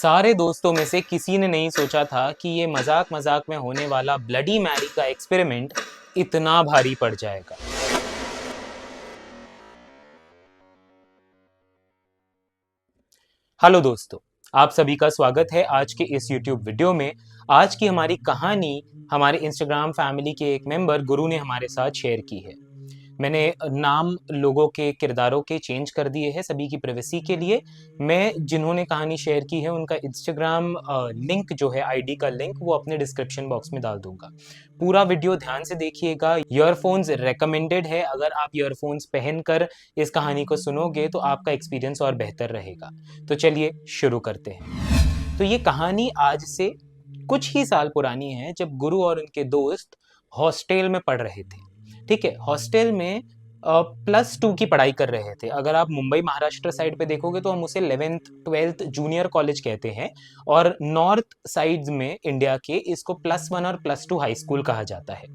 सारे दोस्तों में से किसी ने नहीं सोचा था कि ये मजाक मजाक में होने वाला ब्लडी मैरी का एक्सपेरिमेंट इतना भारी पड़ जाएगा। हेलो दोस्तों, आप सभी का स्वागत है आज के इस YouTube वीडियो में। आज की हमारी कहानी हमारे इंस्टाग्राम फैमिली के एक मेंबर गुरु ने हमारे साथ शेयर की है। मैंने नाम लोगों के किरदारों के चेंज कर दिए हैं सभी की प्राइवेसी के लिए। मैं जिन्होंने कहानी शेयर की है उनका इंस्टाग्राम लिंक जो है, आईडी का लिंक, वो अपने डिस्क्रिप्शन बॉक्स में डाल दूंगा। पूरा वीडियो ध्यान से देखिएगा। ईयरफोन्स रेकमेंडेड है। अगर आप ईयरफोन्स पहनकर इस कहानी को सुनोगे तो आपका एक्सपीरियंस और बेहतर रहेगा। तो चलिए शुरू करते हैं। तो ये कहानी आज से कुछ ही साल पुरानी है, जब गुरु और उनके दोस्त हॉस्टल में पढ़ रहे थे। ठीक है, हॉस्टल में +2 की पढ़ाई कर रहे थे। अगर आप मुंबई महाराष्ट्र साइड पे देखोगे तो हम उसे 11th 12th जूनियर कॉलेज कहते हैं, और नॉर्थ साइड्स में इंडिया के इसको +1 और +2 हाई स्कूल कहा जाता है।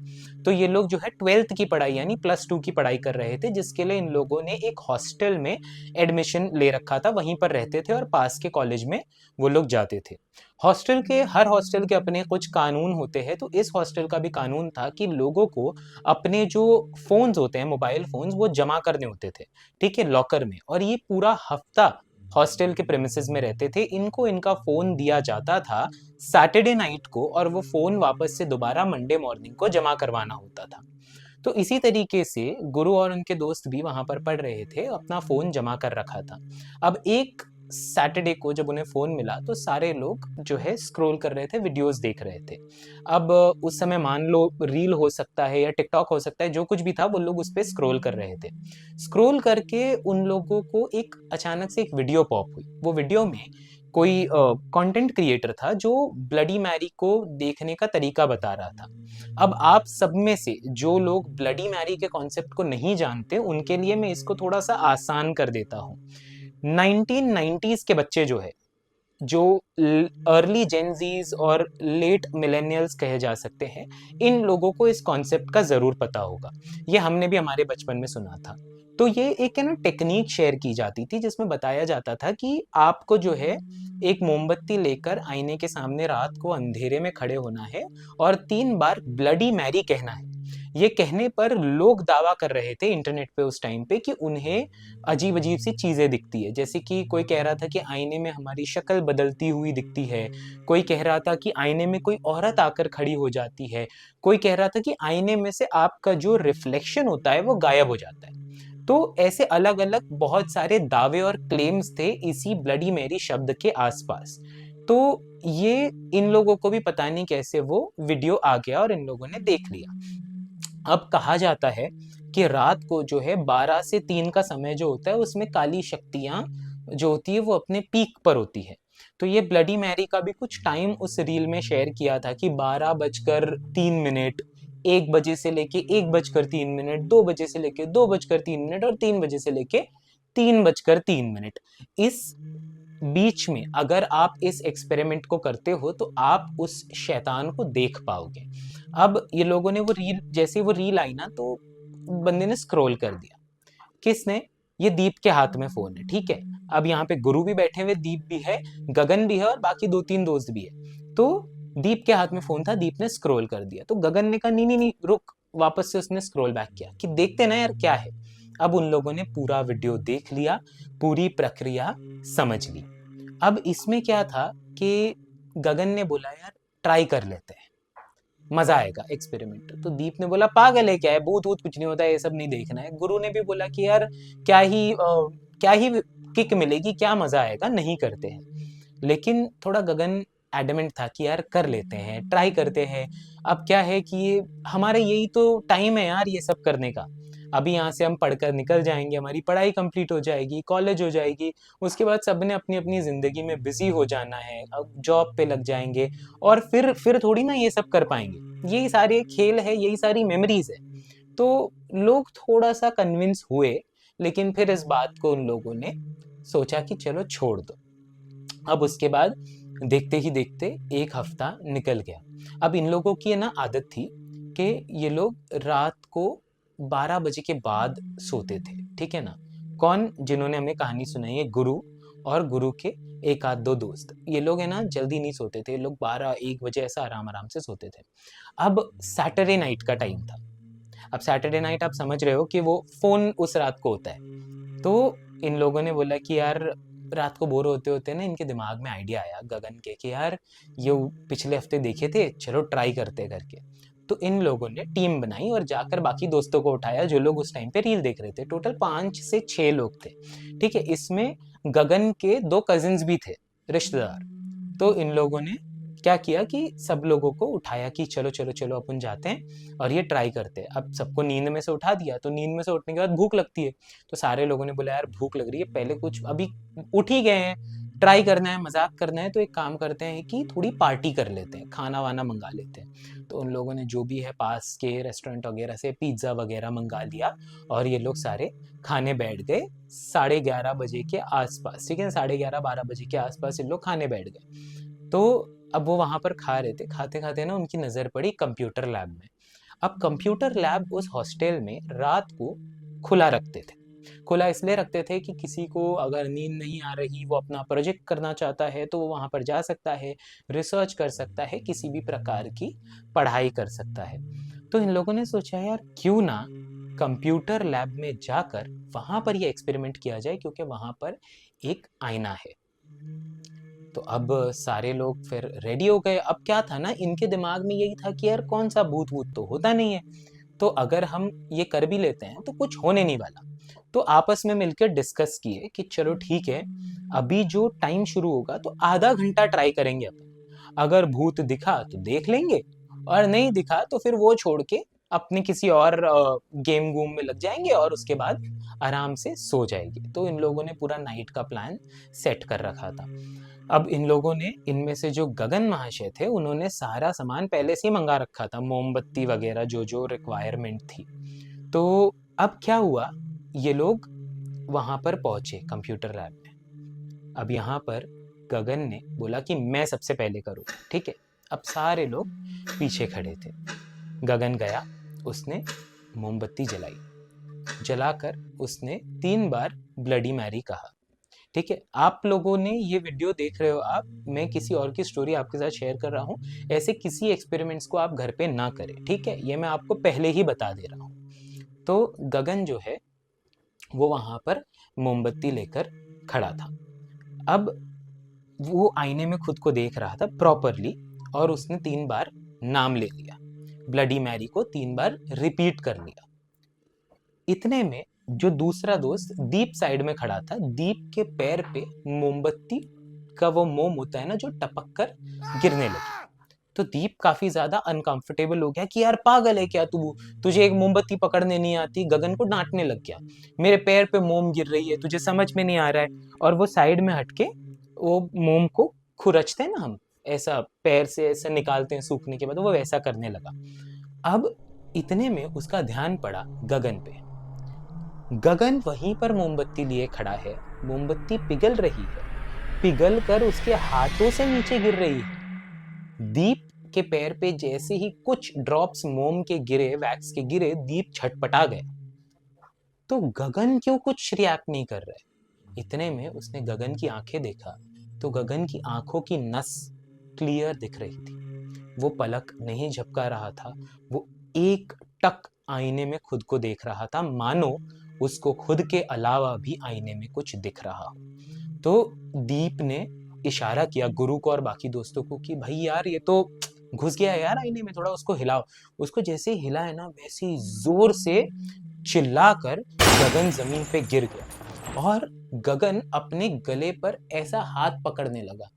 तो ये लोग जो है 12th की पढ़ाई यानी +2 की पढ़ाई कर रहे थे, जिसके लिए इन लोगों ने एक हॉस्टल में एडमिशन ले रखा था। वहीं पर रहते थे और पास के कॉलेज में वो लोग जाते थे। हर हॉस्टल के अपने कुछ कानून होते हैं। तो इस हॉस्टल का भी कानून था कि लोगों को अपने जो फोन्स होते हैं, मोबाइल फोन्स, वो जमा करने होते थे, ठीक है, लॉकर में। और ये पूरा हफ्ता हॉस्टल के प्रेमिसेस में रहते थे। इनको इनका फोन दिया जाता था सैटरडे नाइट को, और वो फोन वापस से दोबारा मंडे मॉर्निंग को जमा करवाना होता था। तो इसी तरीके से गुरु और उनके दोस्त भी वहां पर पढ़ रहे थे, अपना फोन जमा कर रखा था। अब एक सैटरडे को जब उन्हें फोन मिला तो सारे लोग जो है स्क्रॉल कर रहे थे, वीडियोस देख रहे थे। अब उस समय मान लो रील हो सकता है या टिकटॉक हो सकता है, जो कुछ भी था वो लोग उस पर स्क्रॉल कर रहे थे। स्क्रॉल करके उन लोगों को एक अचानक से एक वीडियो पॉप हुई। वो वीडियो में कोई कंटेंट क्रिएटर था जो ब्लडी मैरी को देखने का तरीका बता रहा था। अब आप सब में से जो लोग ब्लडी मैरी के कॉन्सेप्ट को नहीं जानते, उनके लिए मैं इसको थोड़ा सा आसान कर देता हूँ। 1990s के बच्चे जो है, जो अर्ली जेनजीज और लेट मिलेनियल्स कहे जा सकते हैं, इन लोगों को इस कॉन्सेप्ट का जरूर पता होगा। ये हमने भी हमारे बचपन में सुना था। तो ये एक है ना टेक्निक शेयर की जाती थी, जिसमें बताया जाता था कि आपको जो है एक मोमबत्ती लेकर आईने के सामने रात को अंधेरे में खड़े होना है और 3 बार ब्लडी मैरी कहना है। ये कहने पर लोग दावा कर रहे थे इंटरनेट पे उस टाइम पे कि उन्हें अजीब अजीब सी चीजें दिखती है। जैसे कि कोई कह रहा था कि आईने में हमारी शक्ल बदलती हुई दिखती है, कोई कह रहा था कि आईने में कोई औरत आकर खड़ी हो जाती है, कोई कह रहा था कि आईने में से आपका जो रिफ्लेक्शन होता है वो गायब हो जाता है। तो ऐसे अलग अलग बहुत सारे दावे और क्लेम्स थे इसी ब्लडी मैरी शब्द के आसपास। तो ये इन लोगों को भी पता नहीं कैसे वो वीडियो आ गया और इन लोगों ने देख लिया। अब कहा जाता है कि रात को जो है 12 से 3 का समय जो होता है, उसमें काली शक्तियां जो होती है वो अपने पीक पर होती है। तो ये ब्लडी मैरी का भी कुछ टाइम उस रील में शेयर किया था कि 12:03, 1 बजे से लेके 1:03, 2 बजे से लेके 2:03 और 3 बजे से लेके 3:03। इस बीच में अगर आप इस एक्सपेरिमेंट को करते हो तो आप उस शैतान को देख पाओगे। अब ये लोगों ने वो रील, जैसे वो रील आई ना, तो बंदे ने स्क्रॉल कर दिया। किसने? ये दीप के हाथ में फोन है, ठीक है। अब यहाँ पे गुरु भी बैठे हुए, दीप भी है, गगन भी है और बाकी 2-3 दोस्त भी है। तो दीप के हाथ में फोन था, दीप ने स्क्रॉल कर दिया। तो गगन ने कहा नहीं नहीं नहीं रुक, वापस से उसने स्क्रॉल बैक किया कि देखते ना यार क्या है। अब उन लोगों ने पूरा वीडियो देख लिया, पूरी प्रक्रिया समझ ली। अब इसमें क्या था कि गगन ने बोला यार ट्राई कर लेते हैं, मजा आएगा एक्सपेरिमेंट। तो दीप ने बोला पागल है क्या है, भूत वूत कुछ नहीं होता है, ये सब नहीं देखना है। गुरु ने भी बोला कि यार क्या ही किक मिलेगी, क्या मजा आएगा, नहीं करते हैं। लेकिन थोड़ा गगन एडमेंट था कि यार कर लेते हैं, ट्राई करते हैं। अब क्या है कि ये हमारे यही तो टाइम है यार ये सब करने का। अभी यहाँ से हम पढ़कर निकल जाएंगे, हमारी पढ़ाई कंप्लीट हो जाएगी, कॉलेज हो जाएगी, उसके बाद सबने अपनी अपनी जिंदगी में बिजी हो जाना है, अब जॉब पे लग जाएंगे, और फिर थोड़ी ना ये सब कर पाएंगे। यही सारे खेल है, यही सारी मेमोरीज है। तो लोग थोड़ा सा कन्विंस हुए, लेकिन फिर इस बात को उन लोगों ने सोचा कि चलो छोड़ दो। अब उसके बाद देखते ही देखते एक हफ्ता निकल गया। अब इन लोगों की ना आदत थी कि ये लोग रात को 12 बजे के बाद सोते थे, ठीक है ना। कौन? जिन्होंने हमें कहानी सुनाई है, गुरु और गुरु के एक आध दो दोस्त। ये लोग है ना जल्दी नहीं सोते थे, ये लोग 12-1 बजे ऐसा आराम से सोते थे। अब सैटरडे नाइट का टाइम था। अब सैटरडे नाइट आप समझ रहे हो कि वो फ़ोन उस रात को होता है। तो इन लोगों ने बोला कि यार रात को बोर होते ना इनके दिमाग में आइडिया आया गगन के कि यार ये पिछले हफ्ते देखे थे, चलो ट्राई करते करके। तो इन लोगों ने टीम बनाई और जाकर बाकी दोस्तों को उठाया जो लोग उस टाइम पे रील देख रहे थे। टोटल 5 से 6 लोग थे, ठीक है। इसमें गगन के 2 कजिन्स भी थे, रिश्तेदार। तो इन लोगों ने क्या किया कि सब लोगों को उठाया कि चलो चलो चलो अपन जाते हैं और ये ट्राई करते हैं। अब सबको नींद में से उठा दिया, तो नींद में से उठने के बाद भूख लगती है। तो सारे लोगों ने बोला यार भूख लग रही है, पहले कुछ अभी उठ ही गए हैं, ट्राई करना है, मजाक करना है, तो एक काम करते हैं कि थोड़ी पार्टी कर लेते हैं, खाना वाना मंगा लेते हैं। तो उन लोगों ने जो भी है पास के रेस्टोरेंट वगैरह से पिज्ज़ा वगैरह मंगा लिया और ये लोग सारे खाने बैठ गए 11:30 बजे के आसपास, ठीक है। 11:30-12 बजे के आसपास ये लोग खाने बैठ गए। तो अब वो वहाँ पर खा रहे थे, खाते खाते ना उनकी नज़र पड़ी कंप्यूटर लैब में। अब कंप्यूटर लैब उस हॉस्टल में रात को खुला रखते थे। खुला इसलिए रखते थे कि किसी को अगर नींद नहीं आ रही, वो अपना प्रोजेक्ट करना चाहता है तो वो वहाँ पर जा सकता है, रिसर्च कर सकता है, किसी भी प्रकार की पढ़ाई कर सकता है। तो इन लोगों ने सोचा यार क्यों ना कंप्यूटर लैब में जाकर वहाँ पर ये एक्सपेरिमेंट किया जाए, क्योंकि वहाँ पर एक आईना है। तो अब सारे लोग फिर रेडी हो गए। अब क्या था ना, इनके दिमाग में यही था कि यार कौन सा भूत वूत तो होता नहीं है, तो अगर हम ये कर भी लेते हैं तो कुछ होने नहीं वाला। तो आपस में मिलकर डिस्कस किए कि चलो ठीक है, अभी जो टाइम शुरू होगा तो आधा घंटा ट्राई करेंगे अपन, अगर भूत दिखा तो देख लेंगे और नहीं दिखा तो फिर वो छोड़ के अपने किसी और गेम गूम में लग जाएंगे और उसके बाद आराम से सो जाएंगे। तो इन लोगों ने पूरा नाइट का प्लान सेट कर रखा था। अब इन लोगों ने, इनमें से जो गगन महाशय थे, उन्होंने सारा सामान पहले से ही मंगा रखा था, मोमबत्ती वगैरह जो जो रिक्वायरमेंट थी। तो अब क्या हुआ, ये लोग वहां पर पहुंचे कंप्यूटर लैब में। अब यहाँ पर गगन ने बोला कि मैं सबसे पहले करूँ, ठीक है। अब सारे लोग पीछे खड़े थे। गगन गया, उसने मोमबत्ती जलाई, जलाकर उसने 3 बार ब्लडी मैरी कहा, ठीक है। आप लोगों ने ये वीडियो देख रहे हो आप, मैं किसी और की स्टोरी आपके साथ शेयर कर रहा हूँ। ऐसे किसी एक्सपेरिमेंट्स को आप घर पे ना करें, ठीक है, ये मैं आपको पहले ही बता दे रहा हूँ। तो गगन जो है वो वहां पर मोमबत्ती लेकर खड़ा था। अब वो आईने में खुद को देख रहा था प्रॉपरली और उसने 3 बार नाम ले लिया, ब्लडी मैरी को 3 बार रिपीट कर लिया। इतने में जो दूसरा दोस्त दीप साइड में खड़ा था, दीप के पैर पे मोमबत्ती का वो मोम होता है ना जो टपक कर गिरने लगी। तो दीप काफी ज्यादा अनकंफर्टेबल हो गया कि यार पागल है क्या तू, तुझे एक मोमबत्ती पकड़ने नहीं आती। गगन को डांटने लग गया, मेरे पैर पे मोम गिर रही है, तुझे समझ में नहीं आ रहा है। और वो साइड में हटके वो मोम को खुरचते हैं ना हम, ऐसा पैर से ऐसा निकालते हैं सूखने के बाद, वो वैसा करने लगा। अब इतने में उसका ध्यान पड़ा गगन पे। गगन वहीं पर मोमबत्ती लिए खड़ा है, मोमबत्ती पिघल रही है, पिघल कर उसके हाथों से नीचे गिर रही है। दीप के पैर पे जैसे ही कुछ ड्रॉप्स मोम के गिरे, वैक्स के गिरे, दीप छटपटा गया। तो गगन क्यों कुछ रिएक्ट नहीं कर रहा है। इतने में उसने गगन की आंखें देखा, तो गगन की आंखों की नस क्लियर दिख रही थी। वो पलक नहीं झपका रहा था, वो एक टक आईने में खुद को देख रहा था, मानो उसको खुद के अलावा भी आईने में कुछ दिख रहा हो। तो दीप ने इशारा किया गुरु को और बाकी दोस्तों को कि भाई यार ये तो घुस गया है यार आईने में, थोड़ा उसको हिलाओ। उसको जैसे ही हिलाया ना, वैसे ही जोर से चिल्लाकर गगन जमीन पे गिर गया और गगन अपने गले पर ऐसा हाथ पकड़ने लगा,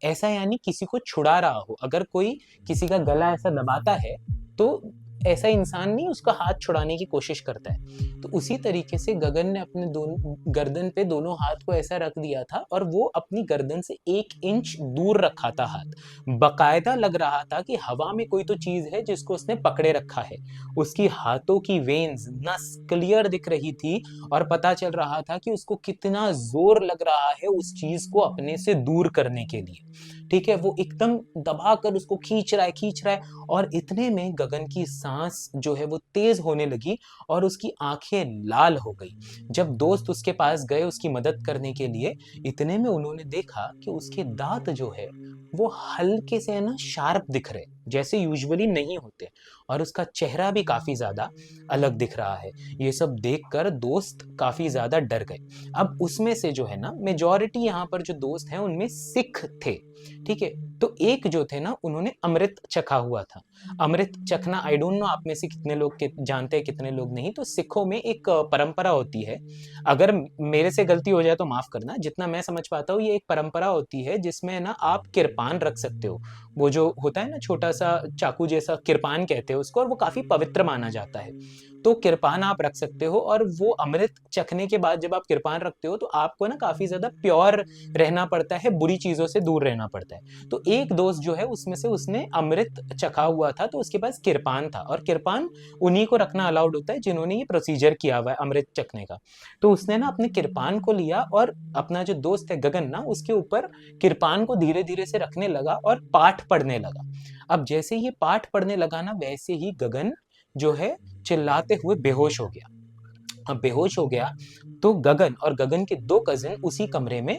ऐसा यानी किसी को छुड़ा रहा हो। अगर कोई किसी का गला ऐसा दबाता है तो ऐसा इंसान नहीं उसका हाथ छुड़ाने की कोशिश करता है। तो उसी तरीके से गगन ने अपने दोनों गर्दन पे दोनों हाथ को ऐसा रख दिया था और वो अपनी गर्दन से 1 इंच दूर रखा था हाथ। बकायदा लग रहा था कि हवा में कोई तो चीज है जिसको उसने पकड़े रखा है। उसकी हाथों की वेन्स, नस क्लियर दिख रही थी और पता चल रहा था कि उसको कितना जोर लग रहा है उस चीज को अपने से दूर करने के लिए, ठीक है। वो एकदम दबा कर उसको खींच रहा है और इतने में गगन की सांस जो है वो तेज होने लगी और उसकी आंखें लाल हो गई। जब दोस्त उसके पास गए उसकी मदद करने के लिए, इतने में उन्होंने देखा कि उसके दांत जो है वो हल्के से है ना शार्प दिख रहे, जैसे यूजुअली नहीं होते, और उसका चेहरा भी काफी ज्यादा अलग दिख रहा है। ये सब देखकर दोस्त काफी ज्यादा डर गए। अब उसमें से जो है ना मेजॉरिटी यहाँ पर जो दोस्त हैं उनमें सिख थे, ठीक है। तो एक जो थे ना उन्होंने अमृत चखा हुआ था। अमृत चखना आई डोंट नो आप में से कितने लोग जानते हैं कितने लोग नहीं। तो सिखों में एक परंपरा होती है, अगर मेरे से गलती हो जाए तो माफ करना, जितना मैं समझ पाता हूँ ये एक परंपरा होती है जिसमें ना आप किरपान रख सकते हो। वो जो होता है ना छोटा सा चाकू जैसा, किरपान कहते हैं उसको, और वो काफी पवित्र माना जाता है। तो किरपान आप रख सकते हो, और वो अमृत चखने के बाद जब आप किरपान रखते हो तो आपको ना काफी ज्यादा प्योर रहना पड़ता है, बुरी चीजों से दूर रहना पड़ता है। तो एक दोस्त जो है उसमें से उसने अमृत चखा हुआ था, तो उसके पास किरपान था, और किरपान उन्हीं को रखना अलाउड होता है जिन्होंने ये प्रोसीजर किया हुआ है अमृत चखने का। तो उसने ना अपने किरपान को लिया और अपना जो दोस्त है गगन ना उसके ऊपर किरपान को धीरे धीरे से रखने लगा और पाठ पढ़ने लगा। अब जैसे ये पाठ पढ़ने लगा ना वैसे ही गगन जो है चिल्लाते हुए बेहोश हो गया। अब बेहोश हो गया तो गगन और गगन के दो कजिन उसी कमरे में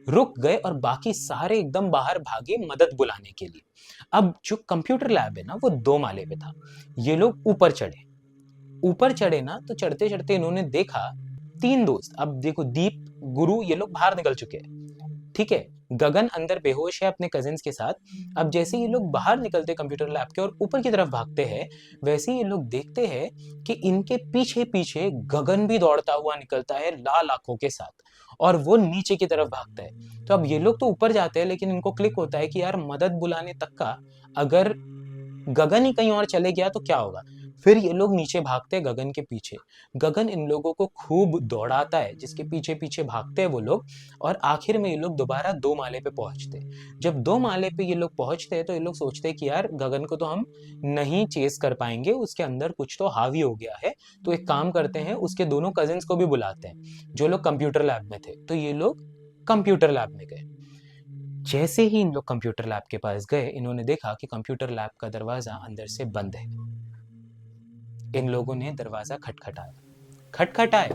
रुक गए और बाकी सारे एकदम बाहर भागे मदद बुलाने के लिए। अब जो कंप्यूटर लैब है ना वो 2 माले पे था। ये लोग ऊपर चढ़े ना, तो चढ़ते चढ़ते इन्होंने देखा 3 दोस्त, अब देखो दीप, गुरु, ये लोग बाहर निकल चुके हैं, ठीक है। गगन अंदर बेहोश है अपने कजिन्स के साथ। अब जैसे ये लोग बाहर निकलते कंप्यूटर लैब के और ऊपर की तरफ भागते हैं, वैसे ये लोग देखते हैं कि इनके पीछे पीछे गगन भी दौड़ता हुआ निकलता है लाल आंखों के साथ, और वो नीचे की तरफ भागता है। तो अब ये लोग तो ऊपर जाते हैं लेकिन इनको क्लिक होता है कि यार मदद बुलाने तक का, अगर गगन ही कहीं और चले गया तो क्या होगा। फिर ये लोग नीचे भागते हैं गगन के पीछे। गगन इन लोगों को खूब दौड़ाता है जिसके पीछे पीछे भागते हैं वो लोग, और आखिर में ये लोग दोबारा 2 माले पे पहुंचते हैं। जब 2 माले पे ये लोग पहुंचते हैं तो ये लोग सोचते हैं कि यार गगन को तो हम नहीं चेस कर पाएंगे, उसके अंदर कुछ तो हावी हो गया है। तो एक काम करते हैं, उसके दोनों कजिन्स को भी बुलाते हैं जो लोग कंप्यूटर लैब में थे। तो ये लोग कंप्यूटर लैब में गए। जैसे ही इन लोग कंप्यूटर लैब के पास गए, इन्होंने देखा कि कंप्यूटर लैब का दरवाजा अंदर से बंद है। इन लोगों ने दरवाजा खटखटाया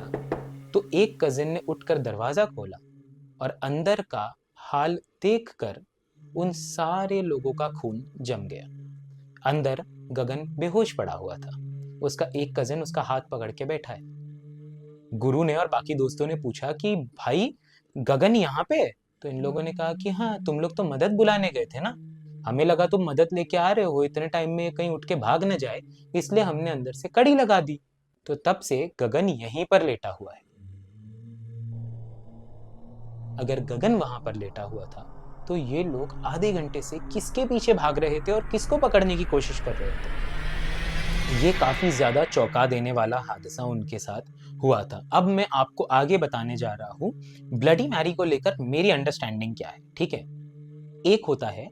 तो एक कजिन ने उठकर दरवाजा खोला, और अंदर का हाल देखकर उन सारे लोगों का खून जम गया। अंदर गगन बेहोश पड़ा हुआ था। उसका एक कजिन उसका हाथ पकड़ के बैठा है। गुरु ने और बाकी दोस्तों ने पूछा कि भाई गगन यहाँ पे? तो इन लोगों ने कहा कि हाँ, तुम लोग तो मदद बुलाने गए थे ना, हमें लगा तुम मदद लेके आ रहे हो, इतने टाइम में कहीं उठ के भाग न जाए, इसलिए हमने अंदर से कड़ी लगा दी। तो तब से गगन यहीं पर लेटा हुआ है। अगर गगन वहां पर लेटा हुआ था तो ये लोग आधे घंटे से किसके पीछे भाग रहे थे और किसको पकड़ने की कोशिश कर रहे थे। ये काफी ज्यादा चौंका देने वाला हादसा उनके साथ हुआ था। अब मैं आपको आगे बताने जा रहा हूँ ब्लडी मैरी को लेकर मेरी अंडरस्टैंडिंग क्या है, ठीक है। एक होता है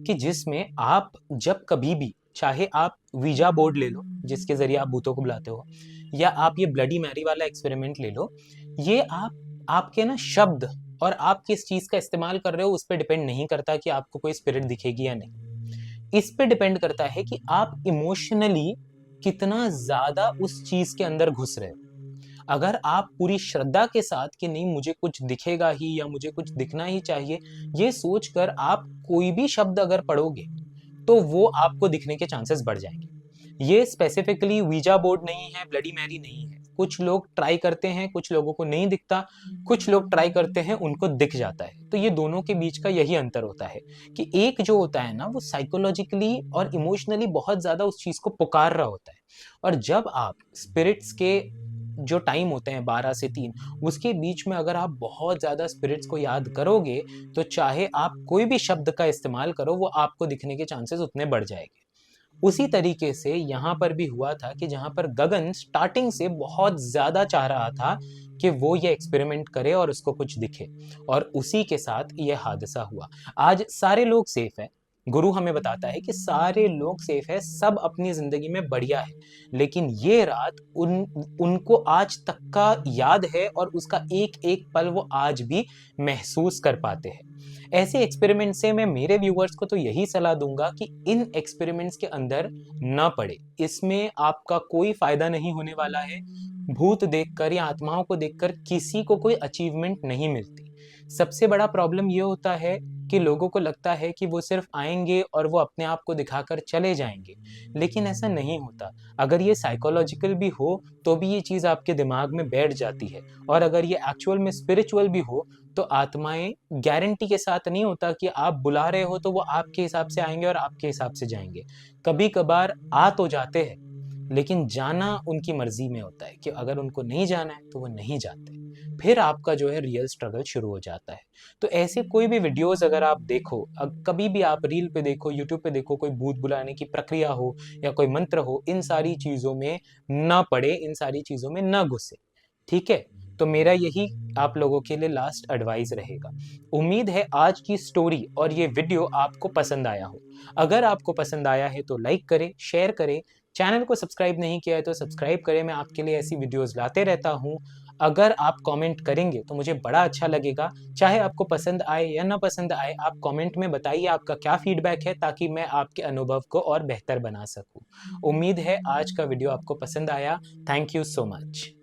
कि जिसमें आप जब कभी भी चाहे आप वीजा बोर्ड ले लो जिसके जरिए आप भूतों को बुलाते हो, या आप ये ब्लडी मैरी वाला एक्सपेरिमेंट ले लो, ये आपके ना शब्द और आप किस चीज का इस्तेमाल कर रहे हो उस पर डिपेंड नहीं करता कि आपको कोई स्पिरिट दिखेगी या नहीं। इस पे डिपेंड करता है कि आप इमोशनली कितना ज्यादा उस चीज के अंदर घुस रहे हो। अगर आप पूरी श्रद्धा के साथ कि नहीं मुझे कुछ दिखेगा ही या मुझे कुछ दिखना ही चाहिए, ये सोचकर आप कोई भी शब्द अगर पढ़ोगे तो वो आपको दिखने के चांसेस बढ़ जाएंगे। ये स्पेसिफिकली वीजा बोर्ड नहीं है, ब्लडी मैरी नहीं है। कुछ लोग ट्राई करते हैं, कुछ लोगों को नहीं दिखता, कुछ लोग ट्राई करते हैं उनको दिख जाता है। तो ये दोनों के बीच का यही अंतर होता है कि एक जो होता है ना वो साइकोलॉजिकली और इमोशनली बहुत ज्यादा उस चीज को पुकार रहा होता है, और जब आप स्पिरिट्स के जो टाइम होते हैं 12 से 3, उसके बीच में अगर आप बहुत ज़्यादा स्पिरिट्स को याद करोगे तो चाहे आप कोई भी शब्द का इस्तेमाल करो वो आपको दिखने के चांसेस उतने बढ़ जाएंगे। उसी तरीके से यहाँ पर भी हुआ था कि जहाँ पर गगन स्टार्टिंग से बहुत ज़्यादा चाह रहा था कि वो ये एक्सपेरिमेंट करे और उसको कुछ दिखे, और उसी के साथ ये हादसा हुआ। आज सारे लोग सेफ है, गुरु हमें बताता है कि सारे लोग सेफ है, सब अपनी जिंदगी में बढ़िया है, लेकिन ये रात उनको आज तक का याद है और उसका एक एक पल वो आज भी महसूस कर पाते हैं। ऐसे एक्सपेरिमेंट से मैं मेरे व्यूअर्स को तो यही सलाह दूंगा कि इन एक्सपेरिमेंट्स के अंदर न पड़े। इसमें आपका कोई फायदा नहीं होने वाला है। भूत देखकर या आत्माओं को देखकर किसी को कोई अचीवमेंट नहीं मिलती। सबसे बड़ा प्रॉब्लम ये होता है कि लोगों को लगता है कि वो सिर्फ आएंगे और वो अपने आप को दिखाकर चले जाएंगे, लेकिन ऐसा नहीं होता। अगर ये साइकोलॉजिकल भी हो तो भी ये चीज़ आपके दिमाग में बैठ जाती है, और अगर ये एक्चुअल में स्पिरिचुअल भी हो तो आत्माएं गारंटी के साथ नहीं होता कि आप बुला रहे हो तो वो आपके हिसाब से आएंगे और आपके हिसाब से जाएंगे। कभी कभार आ तो जाते हैं, लेकिन जाना उनकी मर्जी में होता है कि अगर उनको नहीं जाना है तो वो नहीं जाते। फिर आपका जो है रियल स्ट्रगल शुरू हो जाता है। तो ऐसे कोई भी वीडियोस अगर आप देखो, कभी भी आप रील पे देखो, यूट्यूब पे देखो, कोई भूत बुलाने की प्रक्रिया हो या कोई मंत्र हो, इन सारी चीज़ों में ना पड़े, इन सारी चीज़ों में ना घुसे। ठीक है, तो मेरा यही आप लोगों के लिए लास्ट एडवाइस रहेगा। उम्मीद है आज की स्टोरी और ये वीडियो आपको पसंद आया हो। अगर आपको पसंद आया है तो लाइक करें, शेयर करें, चैनल को सब्सक्राइब नहीं किया है तो सब्सक्राइब करें। मैं आपके लिए ऐसी वीडियोस लाते रहता हूँ। अगर आप कमेंट करेंगे तो मुझे बड़ा अच्छा लगेगा। चाहे आपको पसंद आए या ना पसंद आए, आप कमेंट में बताइए आपका क्या फीडबैक है, ताकि मैं आपके अनुभव को और बेहतर बना सकूं। उम्मीद है आज का वीडियो आपको पसंद आया। Thank you so much.